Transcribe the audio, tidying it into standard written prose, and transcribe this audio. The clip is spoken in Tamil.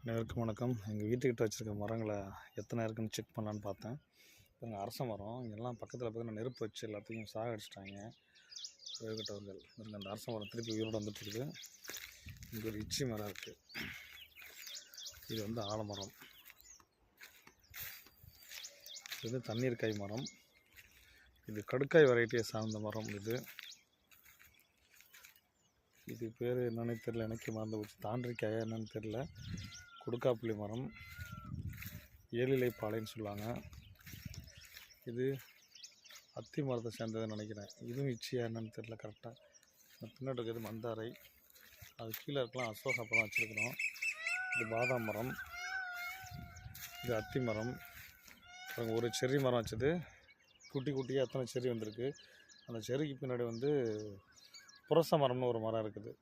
அனைவருக்கும் வணக்கம். எங்கள் வீட்டுக்கிட்ட வச்சுருக்க மரங்களை எத்தனை இருக்குன்னு செக் பண்ணலான்னு பார்த்தேன். பாருங்கள், அரச மரம் இங்கெல்லாம் பக்கத்தில் பார்த்தீங்கன்னா நெருப்பு வச்சு எல்லாத்தையும் சாகடிச்சிட்டாங்க வேகட்டவர்கள். பாருங்கள், அந்த அரச மரம் திருப்பி உயிரோடு வந்துட்டுருக்குது. இங்கே ஒரு இச்சி மரம் இருக்குது. இது வந்து ஆலமரம். இது தண்ணீர் காய் மரம். இது கடுக்காய் வெரைட்டியை சார்ந்த மரம். இது பேர் என்னன்னு தெரியல, எனக்கு மறந்து போச்சு. தாண்டிக்காயா என்னன்னு தெரியல. கொடுக்காப்புளி மரம், ஏழிலை பாலைன்னு சொல்லுவாங்க. இது அத்தி மரத்தை சேர்ந்ததுன்னு நினைக்கிறேன். இதுவும் இச்சியா என்னன்னு தெரியல கரெக்டாக. பின்னாடி இருக்கிறது மந்தாரை. அது கீழே இருக்கலாம் அசோகா பழம் வச்சுருக்கிறோம். இது பாதாம் மரம். இது அத்தி மரம். ஒரு செர்ரி மரம் வச்சது குட்டி குட்டியாக எத்தனை செர்ரி வந்திருக்கு. அந்த செர்ரிக்கு பின்னாடி வந்து புரச மரம்னு ஒரு மரம் இருக்குது.